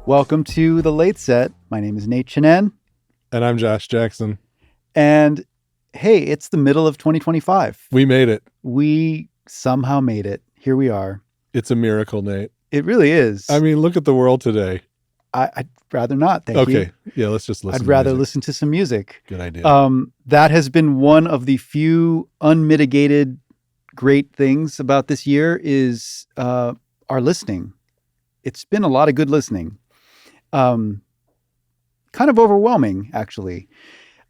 Welcome to The Late Set. My name is Nate Chinen. And I'm Josh Jackson. And hey, it's the middle of 2025. We made it. We somehow made it. Here we are. It's a miracle, Nate. It really is. I mean, look at the world today. I'd rather not, thank you. Okay. Yeah, let's just listen I'd to rather music. listen to some music. Good idea. That has been one of the few unmitigated great things about this year is our listening. It's been a lot of good listening. Kind of overwhelming, actually.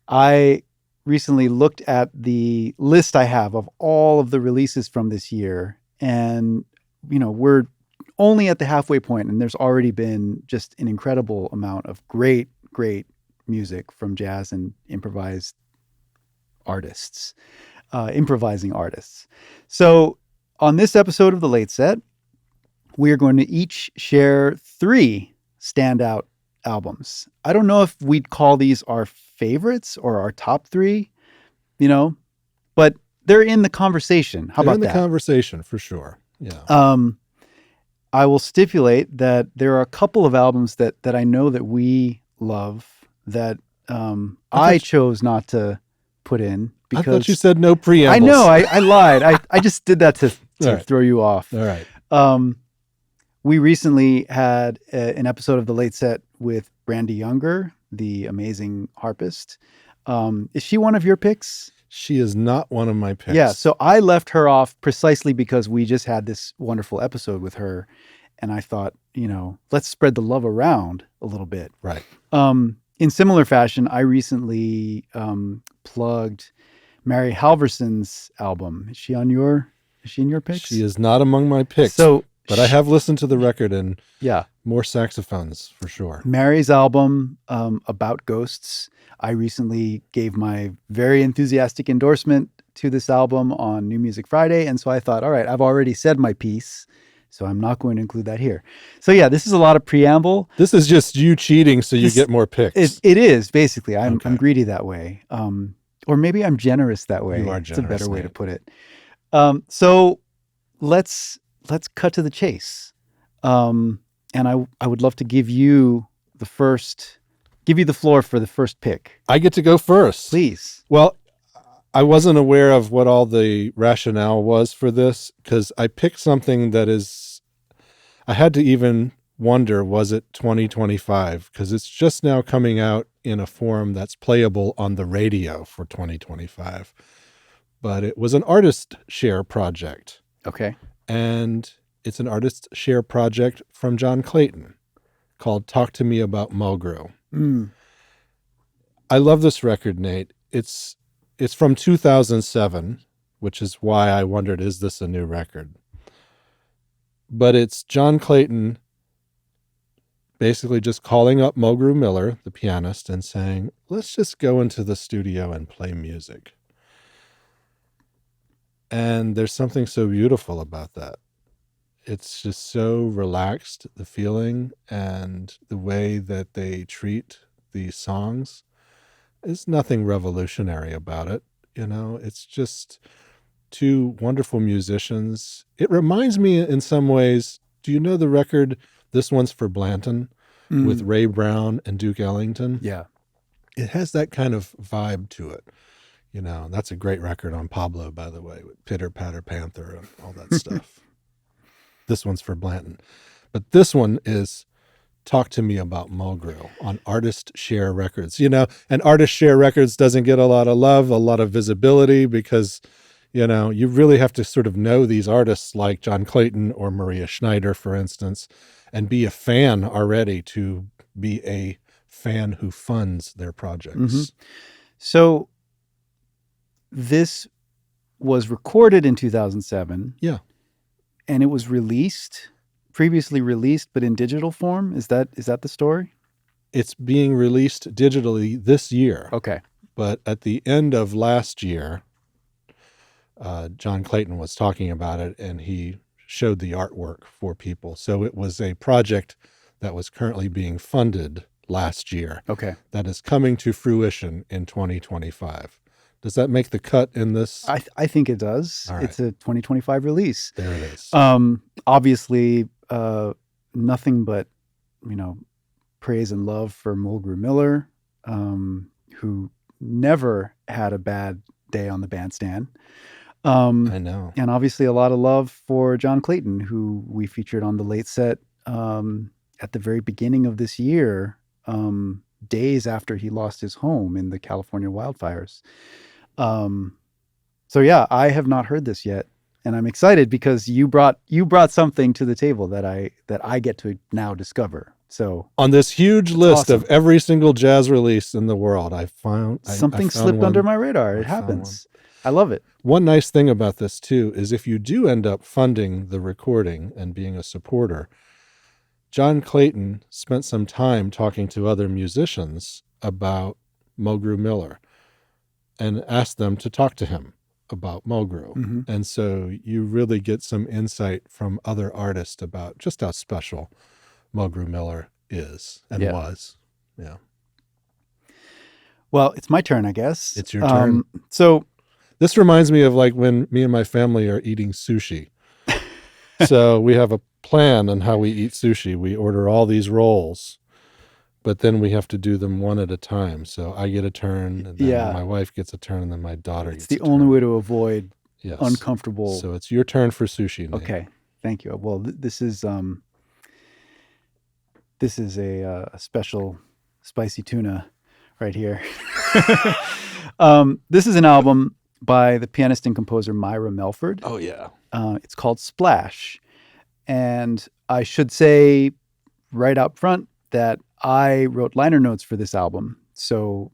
I recently looked at the list I have of all of the releases from this year, and we're only at the halfway point, and there's already been just an incredible amount of great music from jazz and improvising artists. So on this episode of The Late Set, we are going to each share 3 standout albums. I don't know if we'd call these our favorites or our top 3, but they're in the conversation. How about that? They're in the conversation for sure. Yeah. I will stipulate that there are a couple of albums that I know that we love that I chose not to put in because I thought you said no preambles. I know, I lied. I just did that to Right. throw you off. All right. We recently had an episode of The Late Set with Brandy Younger, the amazing harpist. Is she one of your picks? She is not one of my picks. Yeah, so I left her off precisely because we just had this wonderful episode with her, and I thought, let's spread the love around a little bit. Right. In similar fashion, I recently plugged Mary Halverson's album. Is she in your picks? She is not among my picks. But I have listened to the record and more saxophones for sure. Mary's album, About Ghosts. I recently gave my very enthusiastic endorsement to this album on New Music Friday. And so I thought, all right, I've already said my piece, so I'm not going to include that here. So yeah, this is a lot of preamble. This is just you cheating so you get more picks. It is, basically. I'm greedy that way. Or maybe I'm generous that way. You are generous. It's a better way to put it. So let's cut to the chase. And I would love to give you the floor for the first pick. I get to go first. Please. Well, I wasn't aware of what all the rationale was for this because I picked something that I had to even wonder, was it 2025? Because it's just now coming out in a form that's playable on the radio for 2025. But it was an artist share project. Okay. And it's an artist share project from John Clayton called Talk to Me About Mulgrew. I love this record, Nate. It's from 2007, which is why I wondered, is this a new record? But it's John Clayton basically just calling up Mulgrew Miller, the pianist, and saying, let's just go into the studio and play music. And there's something so beautiful about that. It's just so relaxed, the feeling and the way that they treat the songs. There's nothing revolutionary about it. It's just 2 wonderful musicians. It reminds me in some ways, do you know the record, This One's for Blanton, with Ray Brown and Duke Ellington? Yeah. It has that kind of vibe to it. That's a great record on Pablo, by the way, with Pitter Patter Panther and all that stuff. This one's for Blanton. But this one is Talk to Me About Mulgrew on Artist Share Records. And Artist Share Records doesn't get a lot of love, a lot of visibility because, you really have to sort of know these artists like John Clayton or Maria Schneider, for instance, and be a fan already to be a fan who funds their projects. Mm-hmm. So this was recorded in 2007. Yeah. And it was previously released, but in digital form. Is that the story? It's being released digitally this year. Okay. But at the end of last year, John Clayton was talking about it and he showed the artwork for people. So it was a project that was currently being funded last year. Okay. That is coming to fruition in 2025. Does that make the cut in this? I think it does. All right. It's a 2025 release. There it is. Obviously, nothing but, praise and love for Mulgrew Miller, who never had a bad day on the bandstand. I know. And obviously a lot of love for John Clayton, who we featured on the late set at the very beginning of this year, days after he lost his home in the California wildfires. So yeah, I have not heard this yet, and I'm excited because you brought something to the table that I get to now discover. So on this huge list awesome. of every single jazz release in the world, I found something slipped under my radar. It happens. I love it. One nice thing about this too is if you do end up funding the recording and being a supporter, John Clayton spent some time talking to other musicians about Mulgrew Miller and asked them to talk to him about Mulgrew. Mm-hmm. And so you really get some insight from other artists about just how special Mulgrew Miller is and was. Yeah. Well, it's my turn, I guess. It's your turn. So this reminds me of like when me and my family are eating sushi. So we have a plan on how we eat sushi. We order all these rolls, but then we have to do them one at a time. So I get a turn, and then my wife gets a turn, and then my daughter gets a turn. It's the only way to avoid uncomfortable. So it's your turn for sushi, Nate. Okay, thank you. Well, this is a special spicy tuna right here. This is an album by the pianist and composer Myra Melford. Oh, yeah. It's called Splash. And I should say right up front that I wrote liner notes for this album. So,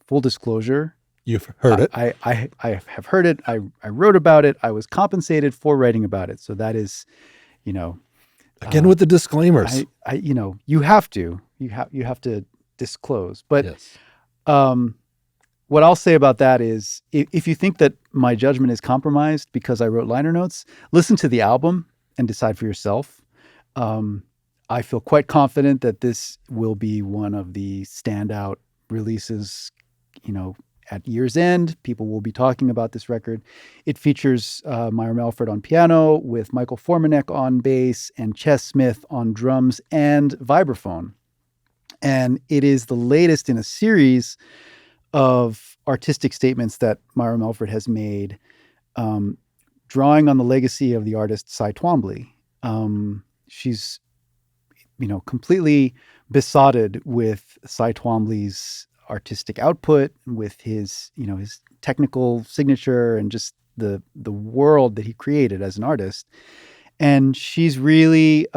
full disclosure. You've heard it. I have heard it. I wrote about it. I was compensated for writing about it. So that is, again with the disclaimers. You have to disclose. But yes. What I'll say about that is if you think that my judgment is compromised because I wrote liner notes, listen to the album and decide for yourself. I feel quite confident that this will be one of the standout releases, at year's end. People will be talking about this record. It features Myra Melford on piano with Michael Formanek on bass and Ches Smith on drums and vibraphone. And it is the latest in a series of artistic statements that Myra Melford has made, drawing on the legacy of the artist Cy Twombly. She's, completely besotted with Cy Twombly's artistic output, with his, his technical signature and just the world that he created as an artist. And she's really,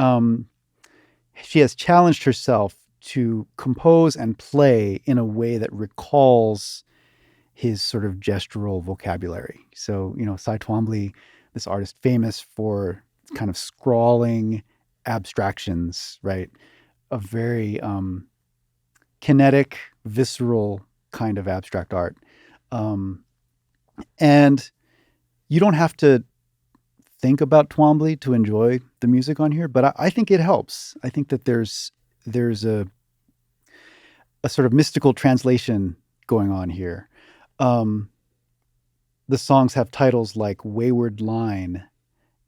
she has challenged herself to compose and play in a way that recalls his sort of gestural vocabulary. So, Cy Twombly, this artist famous for kind of scrawling abstractions, right? A very kinetic, visceral kind of abstract art. And you don't have to think about Twombly to enjoy the music on here, but I think it helps. I think that there's a sort of mystical translation going on here. The songs have titles like Wayward Line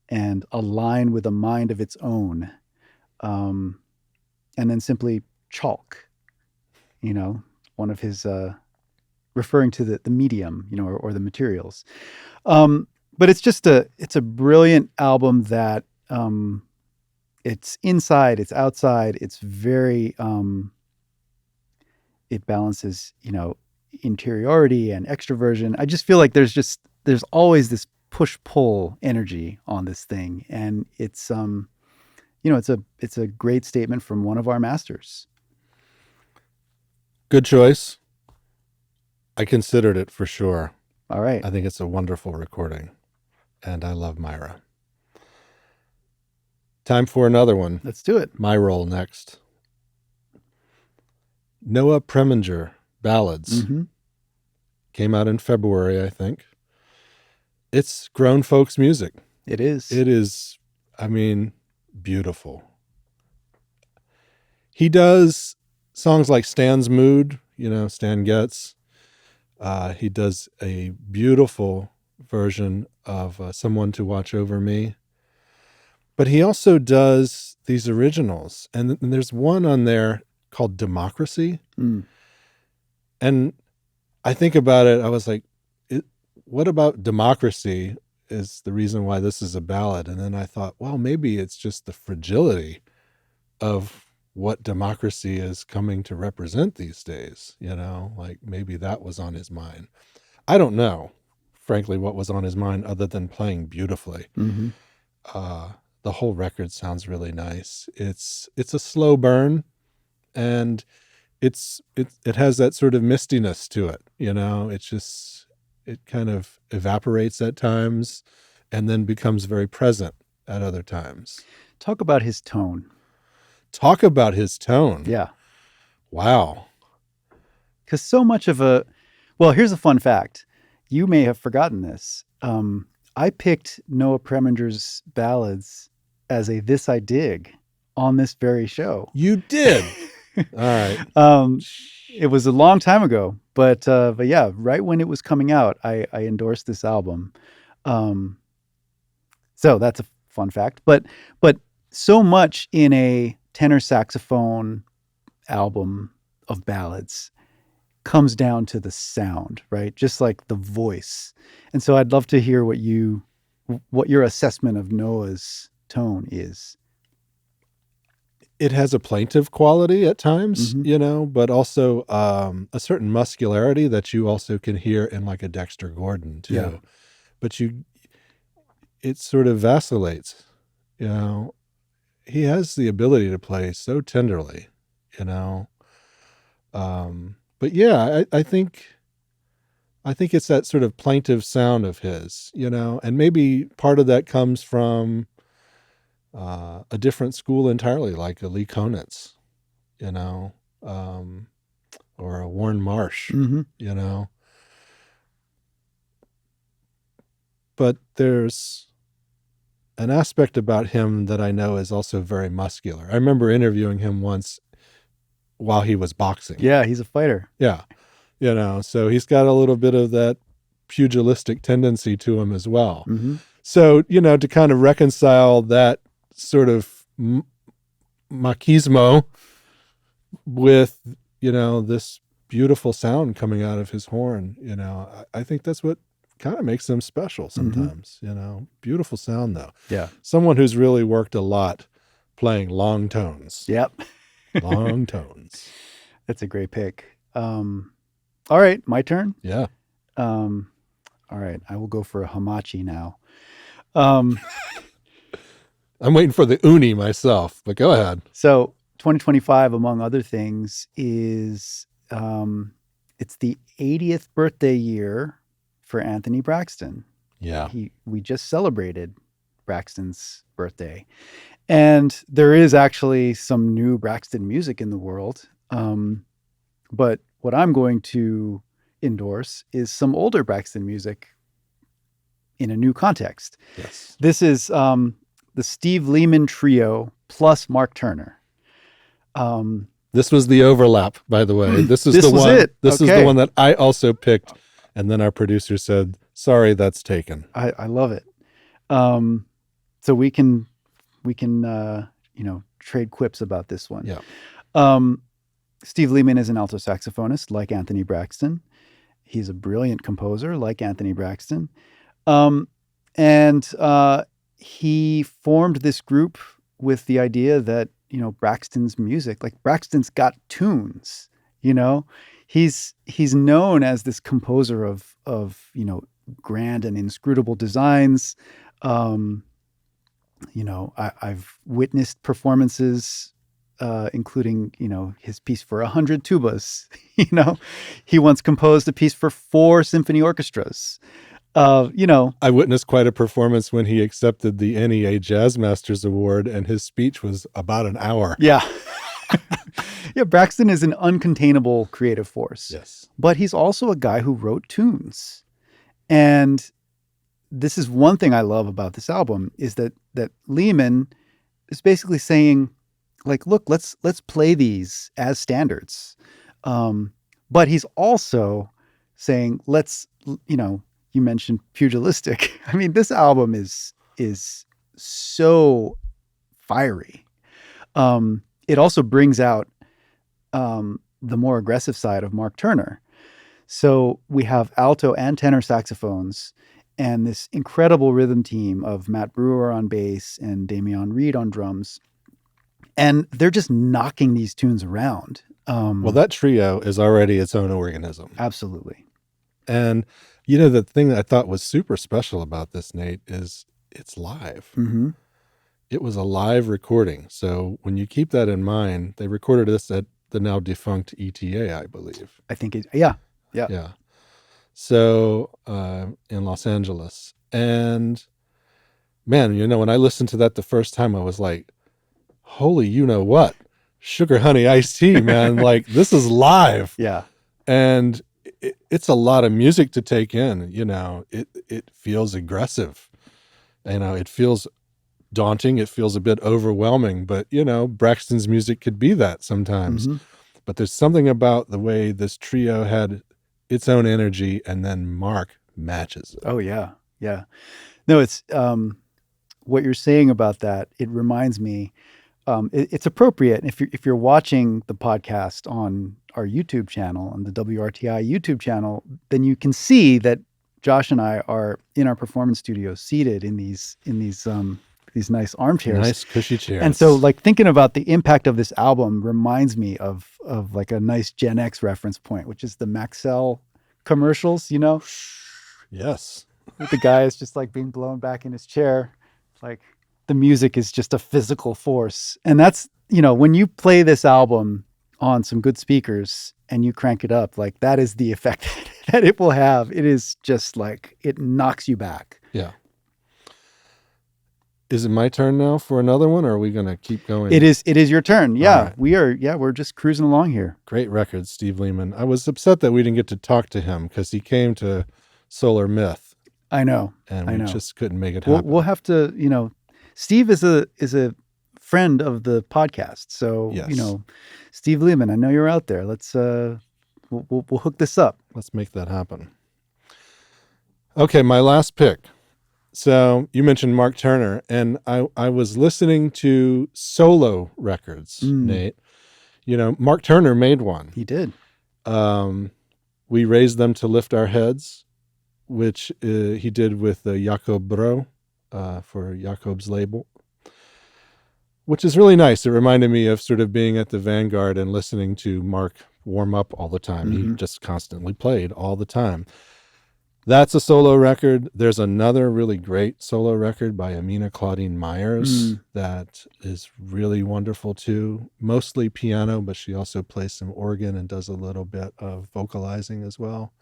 and A Line with a Mind of Its Own. And then simply Chalk, one of his, referring to the medium, or the materials. But it's a brilliant album that, it's inside, it's outside, it's very, it balances, interiority and extroversion. I just feel like there's always this push-pull energy on this thing. And it's, it's a great statement from one of our masters. Good choice. I considered it for sure. All right. I think it's a wonderful recording, and I love Myra. Time for another one. Let's do it. My roll next. Noah Preminger, Ballads. Mm-hmm. Came out in February, I think. It's grown folks music. It is. It is, beautiful. He does songs like Stan's Mood, Stan Getz. He does a beautiful version of Someone to Watch Over Me. But he also does these originals. And there's one on there called Democracy. Mm. And I think about it, I was like, what about democracy is the reason why this is a ballad? And then I thought, well, maybe it's just the fragility of what democracy is coming to represent these days, like maybe that was on his mind. I don't know, frankly, what was on his mind other than playing beautifully. Mm-hmm. The whole record sounds really nice. It's a slow burn, and it has that sort of mistiness to it. It kind of evaporates at times and then becomes very present at other times. Talk about his tone. Yeah. Wow. Because so much of well, here's a fun fact. You may have forgotten this. I picked Noah Preminger's ballads as a This I Dig on this very show. You did? All right. It was a long time ago, but yeah, right when it was coming out, I endorsed this album. So that's a fun fact. But so much in a tenor saxophone album of ballads comes down to the sound, right? Just like the voice. And so I'd love to hear what your assessment of Noah's tone is. It has a plaintive quality at times, Mm-hmm. but also a certain muscularity that you also can hear in like a Dexter Gordon too. Yeah. But it sort of vacillates, He has the ability to play so tenderly, But yeah, I think it's that sort of plaintive sound of his, and maybe part of that comes from a different school entirely, like a Lee Konitz, or a Warren Marsh, Mm-hmm. But there's an aspect about him that I know is also very muscular. I remember interviewing him once while he was boxing. Yeah, he's a fighter. Yeah. So he's got a little bit of that pugilistic tendency to him as well. Mm-hmm. So, to kind of reconcile that sort of machismo with, this beautiful sound coming out of his horn, I think that's what kind of makes them special sometimes, Beautiful sound though. Yeah. Someone who's really worked a lot playing long tones. Yep. Long tones. That's a great pick. All right, my turn. Yeah. All right, I will go for a hamachi now. I'm waiting for the uni myself, but go ahead. So 2025, among other things, is it's the 80th birthday year for Anthony Braxton. Yeah. We just celebrated Braxton's birthday. And there is actually some new Braxton music in the world. But what I'm going to endorse is some older Braxton music in a new context. Yes. This is the Steve Lehman Trio plus Mark Turner. This was the overlap, by the way. This is This the was one. it. This is the one that I also picked, and then our producer said, "Sorry, that's taken." I love it. So we can trade quips about this one. Yeah. Steve Lehman is an alto saxophonist like Anthony Braxton. He's a brilliant composer like Anthony Braxton. And he formed this group with the idea that, Braxton's music, like Braxton's got tunes, he's known as this composer of grand and inscrutable designs. I've witnessed performances, including, his piece for 100 tubas. He once composed a piece for 4 symphony orchestras. I witnessed quite a performance when he accepted the NEA Jazz Masters Award, and his speech was about an hour. Yeah. Yeah, Braxton is an uncontainable creative force. Yes. But he's also a guy who wrote tunes. And this is one thing I love about this album is that Lehman is basically saying, like, look, let's play these as standards. But he's also saying, let's, you mentioned pugilistic. I mean, this album is so fiery. It also brings out the more aggressive side of Mark Turner. So we have alto and tenor saxophones and this incredible rhythm team of Matt Brewer on bass and Damian Reed on drums. And they're just knocking these tunes around. Well, that trio is already its own organism. Absolutely. And, you know, the thing that I thought was super special about this, Nate, is it's live. Mm-hmm. It was a live recording. So when you keep that in mind, they recorded this at the now defunct ETA, I believe. I think yeah. So in Los Angeles. And man, you know, when I listened to that the first time, I was like, holy, you know what? Sugar Honey Iced Tea, man. Like, this is live. Yeah. And it's a lot of music to take in. You know, it feels aggressive. You know, it feels daunting. It feels a bit overwhelming. But, you know, Braxton's music could be that sometimes. Mm-hmm. But there's something about the way this trio had its own energy, and then Mark matches it. Oh, yeah. Yeah. No, it's what you're saying about that. It reminds me, it's appropriate. If you're watching the podcast on our YouTube channel, on the WRTI YouTube channel, then you can see that Josh and I are in our performance studio, seated in these nice armchairs, Nice cushy chairs. And so, like, thinking about the impact of this album reminds me of like a nice Gen X reference point, which is the Maxell commercials. You know, yes, the guy is just like being blown back in his chair, like. The music is just a physical force. And that's, you know, when you play this album on some good speakers and you crank it up, like that is the effect that it will have. It is just like, it knocks you back. Yeah. Is it my turn now for another one, or are we going to keep going? It is your turn. Yeah. Right. We're just cruising along here. Great record, Steve Lehman. I was upset that we didn't get to talk to him because he came to Solar Myth. I know. And we just couldn't make it happen. We'll have to, you know, Steve is a friend of the podcast. So, yes. You know, Steve Lehman, I know you're out there. Let's we'll hook this up. Let's make that happen. Okay, my last pick. So you mentioned Mark Turner, and I was listening to solo records, Nate. You know, Mark Turner made one. He did. We Raised Them to Lift Our Heads, which he did with Jakob Bro. For Jakob's label, which is really nice. It reminded me of sort of being at the Vanguard and listening to Mark warm up all the time. Mm-hmm. He just constantly played all the time. That's a solo record. There's another really great solo record by Amina Claudine Myers that is really wonderful too. Mostly piano, but she also plays some organ and does a little bit of vocalizing as well.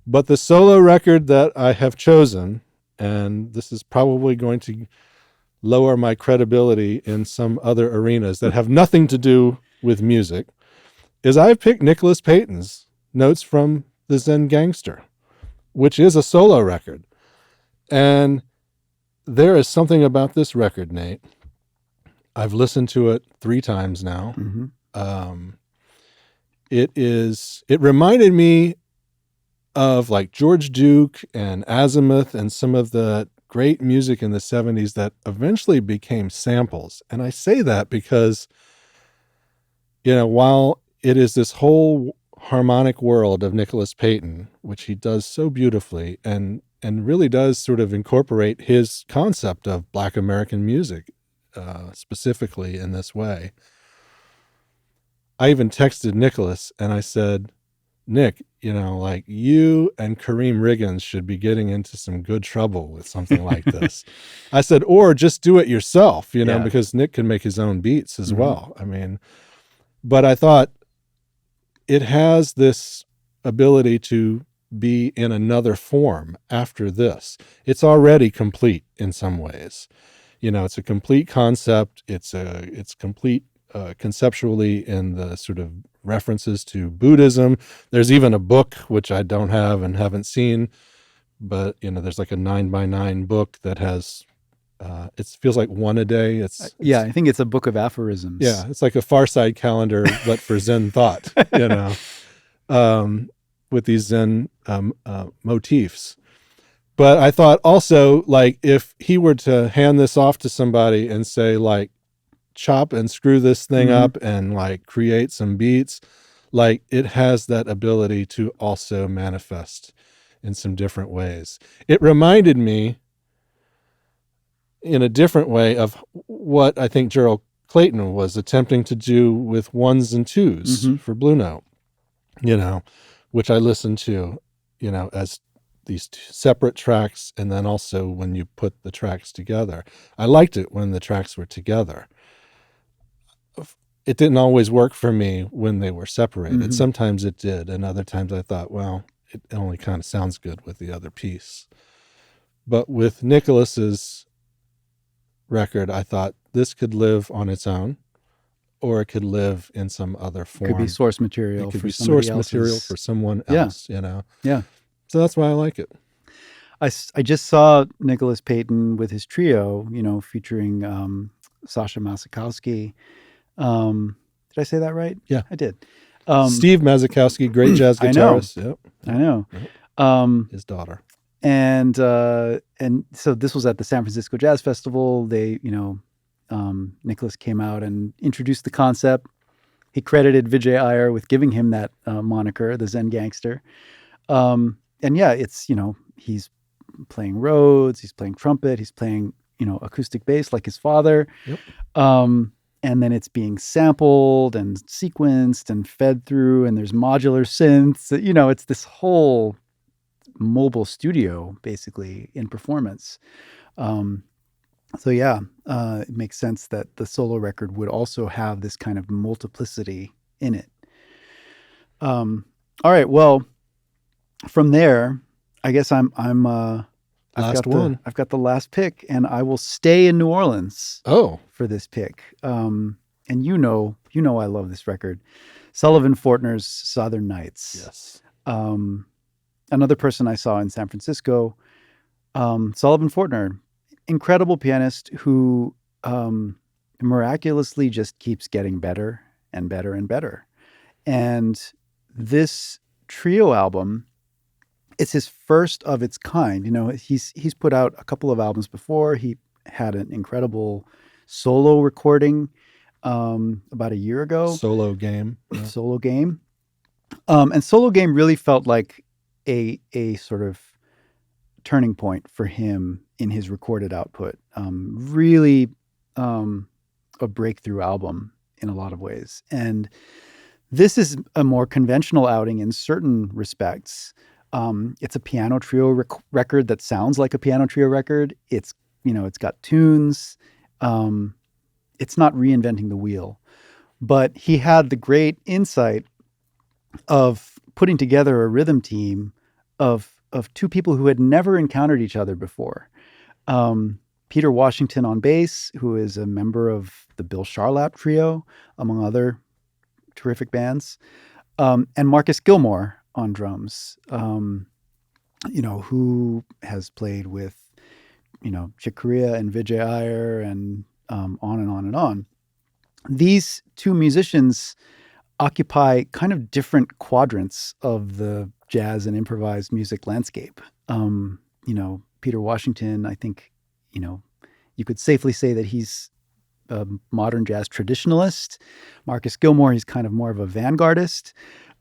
But the solo record that I have chosen, and this is probably going to lower my credibility in some other arenas that have nothing to do with music, is I've picked Nicholas Payton's Notes from the Zen Gangster, which is a solo record. And there is something about this record, Nate. I've listened to it 3 times now. Mm-hmm. It reminded me of like George Duke and Azimuth and some of the great music in the 70s that eventually became samples. And I say that because, you know, while it is this whole harmonic world of Nicholas Payton, which he does so beautifully and really does sort of incorporate his concept of Black American music, specifically in this way. I even texted Nicholas and I said, Nick, you know, like you and Kareem Riggins should be getting into some good trouble with something like this. I said, or just do it yourself, you know, because Nick can make his own beats as well. I mean, but I thought it has this ability to be in another form after this. It's already complete in some ways. You know, it's a complete concept. It's complete conceptually in the sort of references to Buddhism. There's even a book, which I don't have and haven't seen, but, you know, there's like a 9x9 book that has, it feels like one a day. I think it's a book of aphorisms. Yeah. It's like a Far Side calendar, but for Zen thought, you know, with these Zen motifs. But I thought also, like, if he were to hand this off to somebody and say, like, chop and screw this thing Mhm. up and like create some beats, like it has that ability to also manifest in some different ways. It reminded me in a different way of what I think Gerald Clayton was attempting to do with ones and twos Mhm. for Blue Note, you know, which I listened to, you know, as these two separate tracks, and then also when you put the tracks together. I liked it when the tracks were together. It didn't always work for me when they were separated. Mhm. Sometimes it did, and other times I thought, well, it only kind of sounds good with the other piece. But with Nicholas's record, I thought this could live on its own, or it could live in some other form. Could be source It material could for be somebody source else's. material for someone Yeah. else, you know? Yeah. So that's why I like it. I just saw Nicholas Payton with his trio, you know, featuring Sasha Masikowski. Did I say that right? Yeah. I did. Steve Mazikowski, great jazz I know. guitarist. Yep. I know. Yep. His daughter. And so this was at the San Francisco Jazz Festival. They, you know, Nicholas came out and introduced the concept. He credited Vijay Iyer with giving him that moniker, the Zen Gangster. And yeah, it's, you know, he's playing Rhodes, he's playing trumpet, he's playing, you know, acoustic bass like his father. Yep. And then it's being sampled and sequenced and fed through, and there's modular synths. You know, it's this whole mobile studio basically in performance. So yeah, it makes sense that the solo record would also have this kind of multiplicity in it. All right, well, from there, I guess I've got the last pick, and I will stay in New Orleans. For this pick. And you know I love this record. Sullivan Fortner's Southern Nights. Yes. Another person I saw in San Francisco, Sullivan Fortner, incredible pianist who miraculously just keeps getting better and better and better. And this trio album, it's his first of its kind. You know, he's put out a couple of albums before. He had an incredible solo recording about a year ago. Solo Game. Yeah. Solo Game. And Solo Game really felt like a sort of turning point for him in his recorded output. Really a breakthrough album in a lot of ways. And this is a more conventional outing in certain respects. It's a piano trio record that sounds like a piano trio record. It's, you know, it's got tunes. It's not reinventing the wheel, but he had the great insight of putting together a rhythm team of two people who had never encountered each other before. Peter Washington on bass, who is a member of the Bill Charlap Trio, among other terrific bands, and Marcus Gilmore on drums, you know, who has played with, you know, Chick Corea and Vijay Iyer and on and on and on. These two musicians occupy kind of different quadrants of the jazz and improvised music landscape. You know, Peter Washington, I think, you know, you could safely say that he's a modern jazz traditionalist. Marcus Gilmore, he's kind of more of a vanguardist.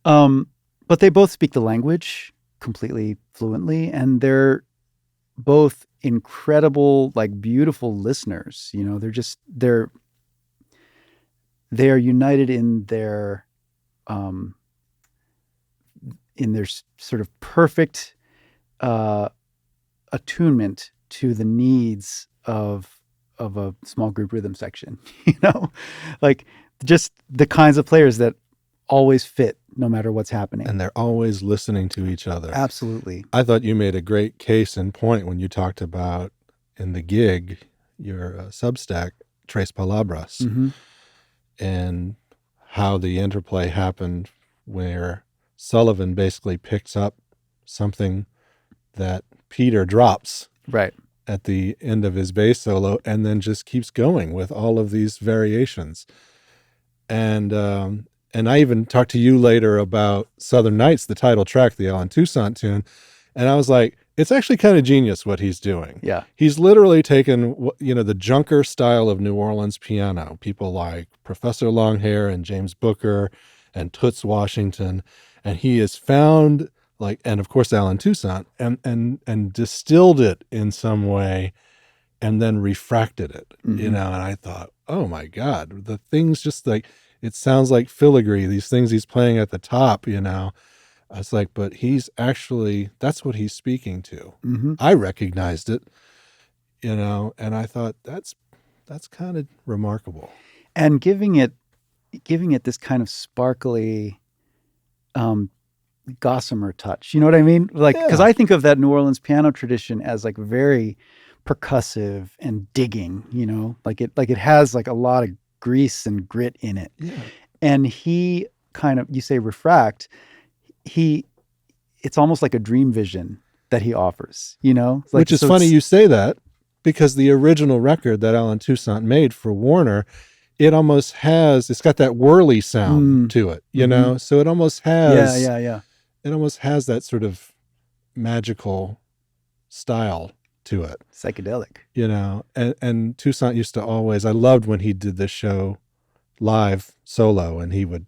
But they both speak the language completely fluently, and they're both incredible, like beautiful listeners. You know, they are united in their sort of perfect attunement to the needs of a small group rhythm section. You know, like just the kinds of players that always fit no matter what's happening. And they're always listening to each other. Absolutely. I thought you made a great case in point when you talked about in the gig, your Substack, Tres Palabras, Mm-hmm. and how the interplay happened where Sullivan basically picks up something that Peter drops Right. at the end of his bass solo and then just keeps going with all of these variations. And I even talked to you later about Southern Nights, the title track, the Alan Toussaint tune. And I was like, It's actually kind of genius what he's doing. Yeah. He's literally taken, the Junker style of New Orleans piano, people like Professor Longhair and James Booker and Toots Washington, and he has found and of course Alan Toussaint, and distilled it in some way, and then refracted it, Mm-hmm. and I thought, oh my God, the things just it sounds like filigree, these things he's playing at the top, I was like, but that's what he's speaking to. Mm-hmm. I recognized it, and I thought that's kind of remarkable. And giving it this kind of sparkly, gossamer touch. You know what I mean? Because I think of that New Orleans piano tradition as very percussive and digging. It has a lot of grease and grit in it. Yeah. And he you say refract. It's almost like a dream vision that he offers, Which is funny you say that, because the original record that Alan Toussaint made for Warner, it's got that whirly sound to it, Mm-hmm. So it almost has, yeah. It almost has that sort of magical style to it. Psychedelic. And Toussaint used to I loved when he did this show live solo, and he would,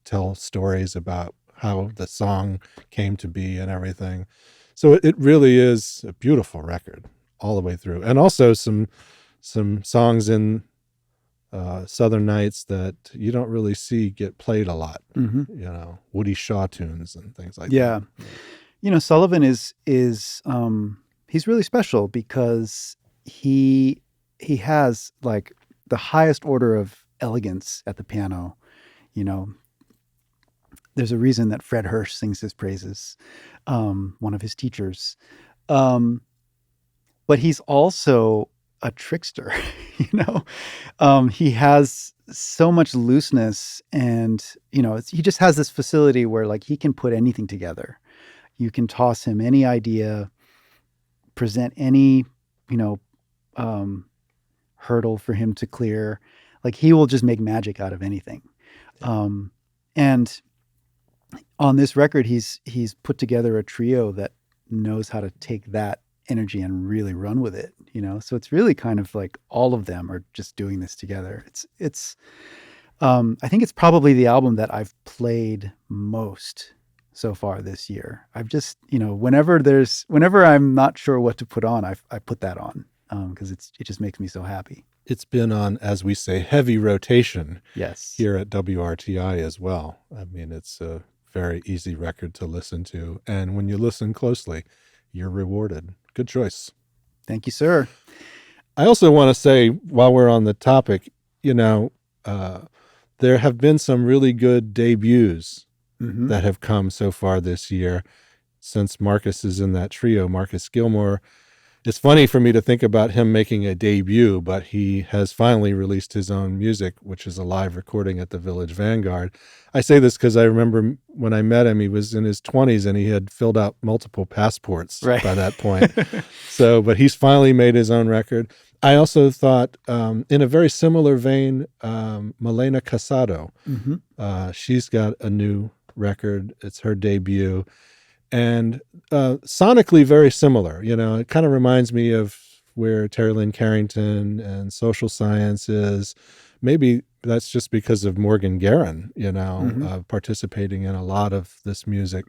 tell stories about how the song came to be and everything. So it really is a beautiful record all the way through. And also some songs in Southern Nights that you don't really see get played a lot, Woody Shaw tunes and things like that. Yeah. Sullivan is he's really special because he has the highest order of elegance at the piano. There's a reason that Fred Hirsch sings his praises, one of his teachers. But he's also a trickster, he has so much looseness, and, he just has this facility where he can put anything together. You can toss him any idea, present any, hurdle for him to clear. He will just make magic out of anything. And on this record, he's put together a trio that knows how to take that energy and really run with it, So it's really kind of all of them are just doing this together. It's I think it's probably the album that I've played most so far this year. I've just, whenever I'm not sure what to put on, I put that on because it just makes me so happy. It's been on, as we say, heavy rotation. Yes. Here at WRTI as well. I mean, it's a very easy record to listen to. And when you listen closely, you're rewarded. Good choice. Thank you, sir. I also want to say, while we're on the topic, there have been some really good debuts that have come so far this year since Marcus is in that trio, Marcus Gilmore. It's funny for me to think about him making a debut, but he has finally released his own music, which is a live recording at the Village Vanguard. I say this because I remember when I met him, he was in his 20s and he had filled out multiple passports by that point. But he's finally made his own record. I also thought, in a very similar vein, Malena Casado. She's got a new record. It's her debut. And sonically very similar. It kind of reminds me of where Terry Lynn Carrington and Social Science is. Maybe that's just because of Morgan Guerin, participating in a lot of this music.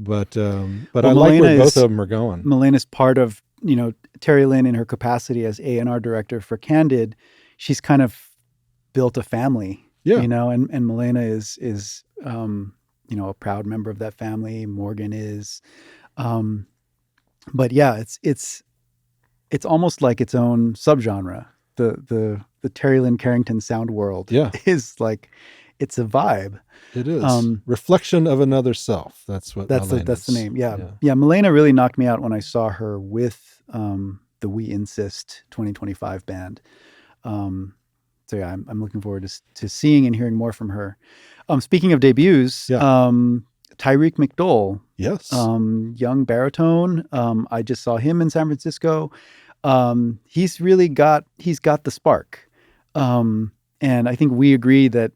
But I like where both of them are going. Malena's part of, Terry Lynn in her capacity as A&R director for Candid. She's kind of built a family, and Malena is a proud member of that family. Morgan is, but yeah, it's almost like its own subgenre. The Terry Lynn Carrington sound world is it's a vibe. It is reflection of another self. That's the name. Yeah. Malena really knocked me out when I saw her with the We Insist 2025 band. So yeah, I'm looking forward to seeing and hearing more from her. Speaking of debuts, Tyreek McDowell, yes, young baritone. I just saw him in San Francisco. He's got the spark, and I think we agree that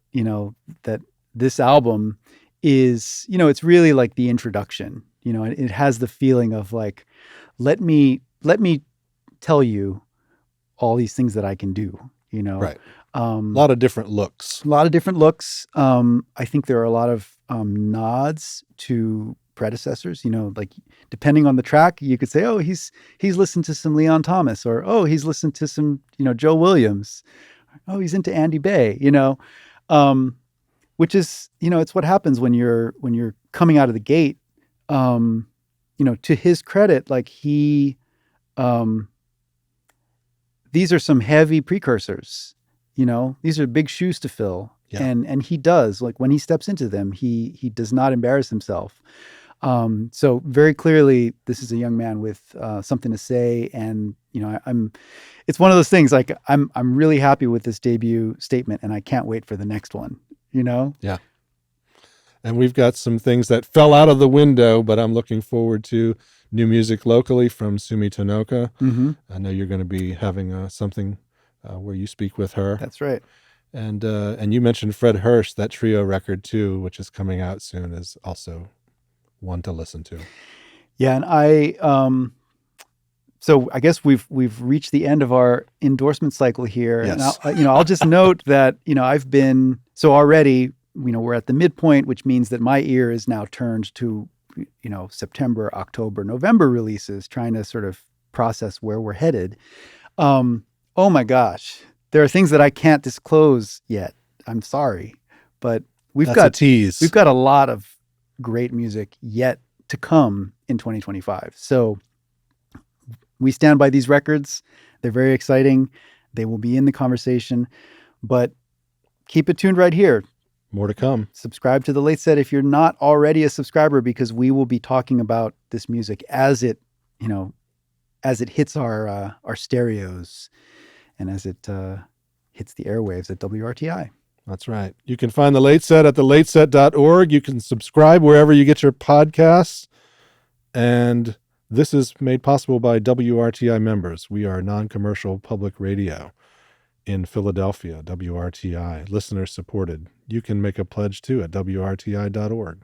that this album is, it's really like the introduction. It has the feeling of like, let me tell you all these things that I can do. Right. A lot of different looks. A lot of different looks. I think there are a lot of nods to predecessors. Like depending on the track, you could say, oh, he's listened to some Leon Thomas, or oh, he's listened to some Joe Williams. Oh, he's into Andy Bay. Which is it's what happens when you're coming out of the gate. To his credit, like he, these are some heavy precursors. These are big shoes to fill. Yeah. And he does, like when he steps into them, he does not embarrass himself. So very clearly, this is a young man with something to say, and it's one of those things. Like I'm really happy with this debut statement, and I can't wait for the next one. Yeah. And we've got some things that fell out of the window, but I'm looking forward to new music locally from Sumi Tonoka. Mm-hmm. I know you're going to be having something where you speak with her. That's right. And you mentioned Fred Hirsch, that trio record too, which is coming out soon, is also one to listen to. Yeah, and so I guess we've reached the end of our endorsement cycle here. Yes. And I'll just note that I've been already we're at the midpoint, which means that my ear is now turned to September, October, November releases, trying to sort of process where we're headed. Oh my gosh, there are things that I can't disclose yet. I'm sorry, but That's a tease. We've got a lot of great music yet to come in 2025. So we stand by these records. They're very exciting. They will be in the conversation, but keep it tuned right here. More to come. Subscribe to The Late Set if you're not already a subscriber, because we will be talking about this music as it hits our stereos and as it hits the airwaves at WRTI. That's right. You can find The Late Set at thelateset.org. You can subscribe wherever you get your podcasts. And this is made possible by WRTI members. We are non-commercial public radio in Philadelphia, WRTI, listener supported. You can make a pledge too at WRTI.org.